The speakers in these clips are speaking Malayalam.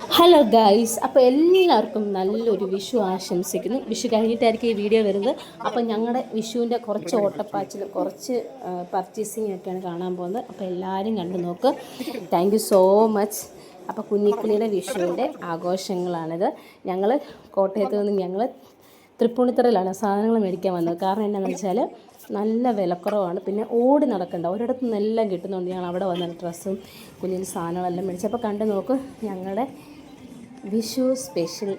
ഹലോ ഗൈസ്, അപ്പോൾ എല്ലാവർക്കും നല്ലൊരു വിഷു ആശംസിക്കുന്നു. വിഷു കഴിഞ്ഞിട്ടായിരിക്കും ഈ വീഡിയോ വരുന്നത്. അപ്പോൾ ഞങ്ങളുടെ വിഷുവിൻ്റെ കുറച്ച് ഓട്ടപ്പാച്ചിലും കുറച്ച് പർച്ചേസിങ് ഒക്കെയാണ് കാണാൻ പോകുന്നത്. അപ്പോൾ എല്ലാവരും കണ്ടു നോക്ക്. Thank you so much. അപ്പോൾ കുഞ്ഞിക്കിളിയുടെ വിഷുവിൻ്റെ ആഘോഷങ്ങളാണിത്. ഞങ്ങൾ കോട്ടയത്ത് നിന്ന് ഞങ്ങൾ തൃപ്പൂണിത്തറയിലാണ് സാധനങ്ങൾ മേടിക്കാൻ വന്നത്. കാരണം എന്താണെന്ന് വെച്ചാൽ നല്ല വിലക്കുറവാണ്. പിന്നെ ഓടി നടക്കണ്ട, ഒരിടത്തു നിന്നെല്ലാം കിട്ടുന്നുണ്ട്. ഞങ്ങൾ അവിടെ വന്ന ഡ്രസ്സും കുഞ്ഞിന് സാധനങ്ങളെല്ലാം മേടിച്ചപ്പോൾ കണ്ടു നോക്ക് ഞങ്ങളുടെ വിഷു സ്പെഷ്യൽ.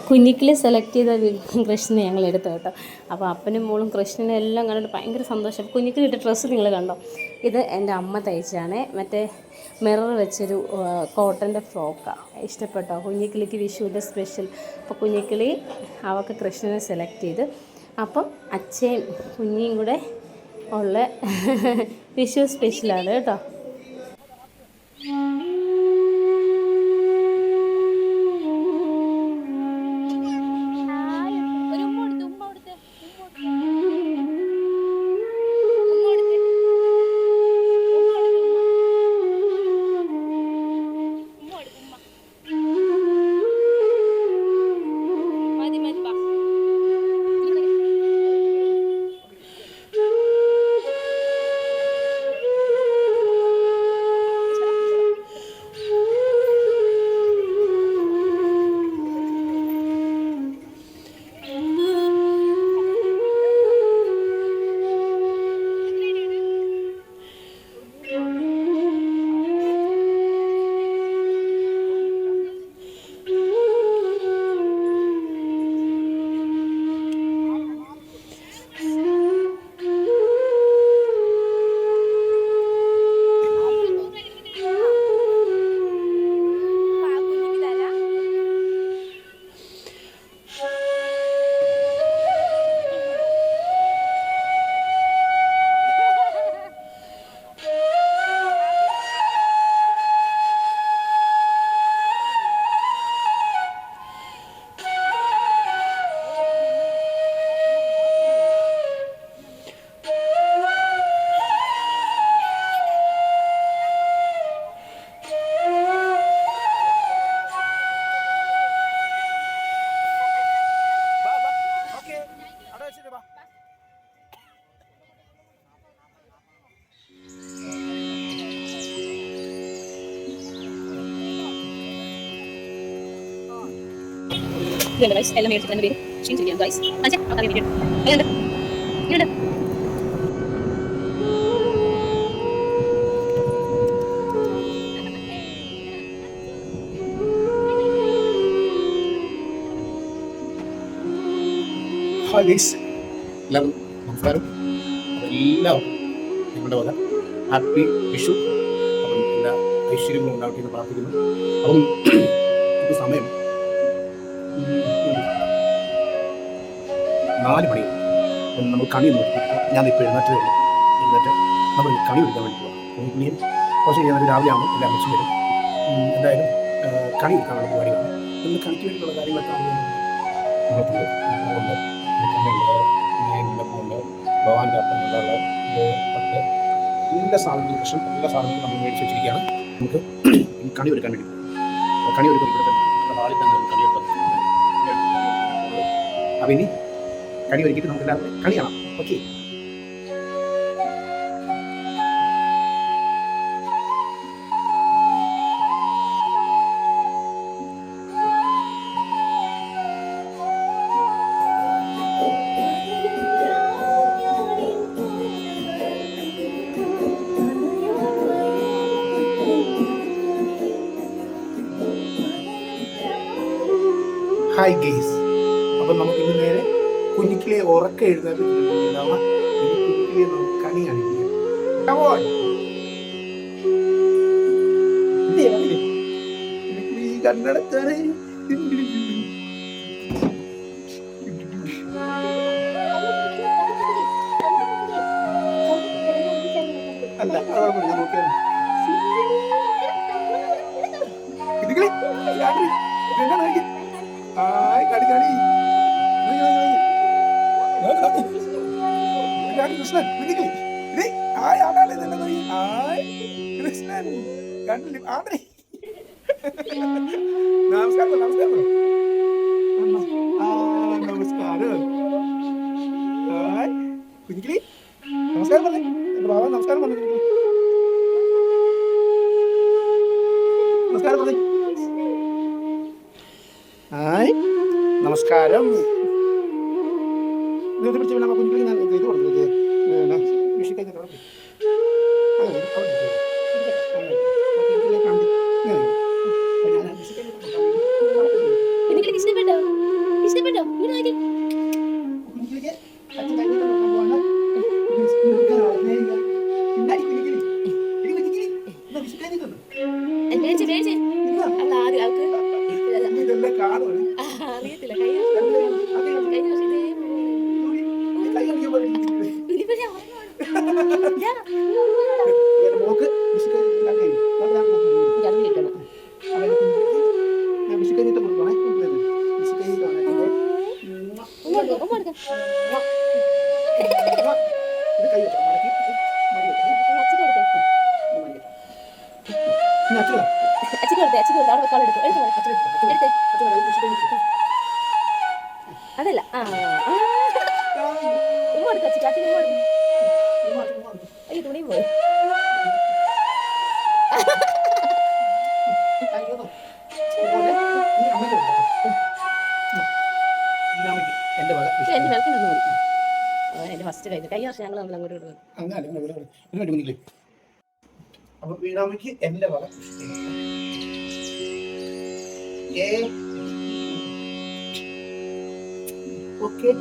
കുഞ്ഞിക്കിളി സെലക്ട് ചെയ്ത കൃഷ്ണനെ ഞങ്ങൾ എടുത്തു കേട്ടോ. അപ്പോൾ അപ്പനും മോളും കൃഷ്ണനെ എല്ലാം കണ്ടിട്ട് ഭയങ്കര സന്തോഷം. കുഞ്ഞിക്കിളി ഇട്ട ഡ്രസ്സ് നിങ്ങൾ കണ്ടോ? ഇത് എൻ്റെ അമ്മ തയ്ച്ചാണ്. മറ്റേ മിറർ വെച്ചൊരു കോട്ടൻ്റെ ഫ്രോക്കാണ്. ഇഷ്ടപ്പെട്ടോ? കുഞ്ഞിക്കിളിക്ക് വിഷുവിൻ്റെ സ്പെഷ്യൽ. അപ്പോൾ കുഞ്ഞിക്കിളി അവൾക്ക് കൃഷ്ണനെ സെലക്ട് ചെയ്ത്, അപ്പം അച്ഛയും കുഞ്ഞിയും കൂടെ ഉള്ള വിഷു സ്പെഷ്യലാണ് കേട്ടോ. ഇതുണ്ട് ഗൈസ്, എല്ലാം മേടിച്ചിട്ട് എൻ്റെ പേര് ക്ഷീണിച്ചിരിക്കുകയാണ് ഗൈസ്. മനസ്സിലായി വീഡിയോ ഇങ്ങോട്ട് ഹായ് ഗൈസ്, എല്ലാവർക്കും നമസ്കാരം. എല്ലാവർക്കും ഞങ്ങളുടെ വക ഹാപ്പി വിഷു. അപ്പം എല്ലാ ഐശ്വര്യങ്ങളും ഉണ്ടാവട്ടെ എന്ന് പ്രാർത്ഥിക്കുന്നു. അപ്പം ഇപ്പോൾ സമയം 4 മണി. അപ്പം നമ്മൾ കണി നോക്കിയിട്ട് ഞാനിപ്പോൾ എഴുന്നേറ്റതേ ഉള്ളൂ. എഴുന്നേറ്റ് നമ്മൾ കണി എടുക്കാൻ വേണ്ടി പോകാം. ഇനിയും കുറച്ച് കഴിഞ്ഞാൽ രാവിലെ ആകുമ്പോൾ എൻ്റെ അമ്മച്ചും വരും. എന്തായാലും കണി എടുക്കാനുള്ള പരിപാടിയാണ്. ഇന്ന് കണിക്ക് വേണ്ടിയിട്ടുള്ള കാര്യങ്ങളൊക്കെ നമ്മളുണ്ട്. ഭഗവാന്റെ അപ്പനുള്ള പത്ത് എല്ലാ സാധനങ്ങളും കൃഷ്ണൻ എല്ലാ സാധനങ്ങളും നമ്മൾ മേടിച്ച് വെച്ചിരിക്കുകയാണ്. നമുക്ക് കണി ഒരുക്കാൻ വേണ്ടി കണി ഒരുക്കാൻ നമ്മുടെ ഹാളിൽ തന്നെ കണി എടുക്കാം. അപ്പം ഇനി കണി ഒരുക്കിയിട്ട് നമുക്ക് എല്ലാവരും കണി കാണാം. ഓക്കെ. ഹായ് ഗെയ്സ്, അപ്പം നമുക്ക് ഇന്ന് നേരെ കുഞ്ഞിക്കിളിയെ ഉറക്ക എഴുന്നേറ്റ് കുഞ്ഞിക്കിളിയെ നമുക്ക് കണി കാണിക്കാം. കണ്ണടച്ചാണ് അല്ല നോക്കിയാണ് ഹായ് കടി കടി കൃഷ്ണൻ ഹായ് ആടാളെ ഹായ് കൃഷ്ണൻ കണ്ടില്ല ആടേ. നമസ്കാരം നമസ്കാരം നമസ്കാരം. ഹായ് കുഞ്ഞിക്കിളി നമസ്കാരം പറഞ്ഞേ. എന്റെ ബാബ നമസ്കാരം പറഞ്ഞു. നമസ്കാരം പറഞ്ഞേ. ഹായ് നമസ്കാരം. ഇത് പിടിച്ച് വേണം കുഞ്ഞിക്കിളി. ഞാൻ ഇത് കൊടുത്തത് വിഷിക്കാൻ അതല്ല അയ്യോ തുണിയും പോയി. എന്റെ ഫസ്റ്റ് കഴിഞ്ഞു. കഴിഞ്ഞ വർഷം ഞങ്ങൾ തമ്മിൽ അങ്ങോട്ട് അങ്ങനെ. അപ്പൊ വീണാമയ്ക്ക് എന്റെ വക ഓക്കെ.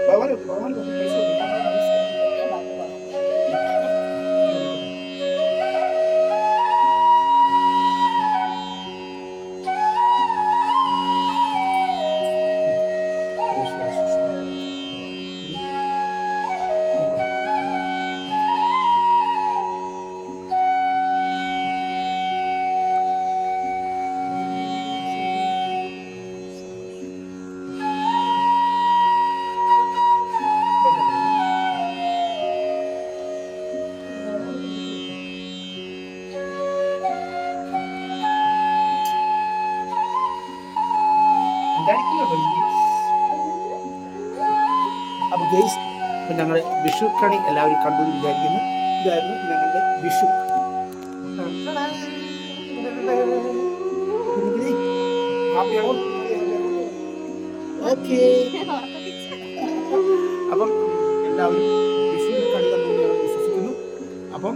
ഭഗവാൻ അപ്പോൾ ഗെയ്സ്, ഇപ്പം ഞങ്ങളുടെ വിഷു കണി എല്ലാവരും കണ്ടു എന്ന് വിചാരിക്കുന്നു. ഇതായിരുന്നു ഞങ്ങളുടെ വിഷു. ഓക്കെ, അപ്പം എല്ലാവരും വിഷുവിൻ്റെ കണി കണ്ടു എന്ന് ഞങ്ങൾ വിശ്വസിക്കുന്നു. അപ്പം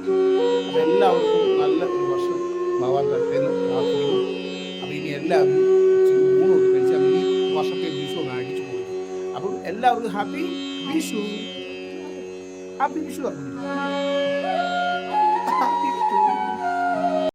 എല്ലാവർക്കും നല്ല ഒരു വർഷം ഭഗവാൻ തരട്ടെ എന്ന് പ്രാർത്ഥിക്കുന്നു. അപ്പം ഇനി എല്ലാവരും ഊണൊക്കെ കഴിച്ചാൽ ഈ വർഷത്തെ വിഷു ഒന്ന് അടിച്ചു പോകും. അപ്പം എല്ലാവർക്കും ഹാപ്പി വിഷു. ഹാപ്പി വിഷു പറഞ്ഞു.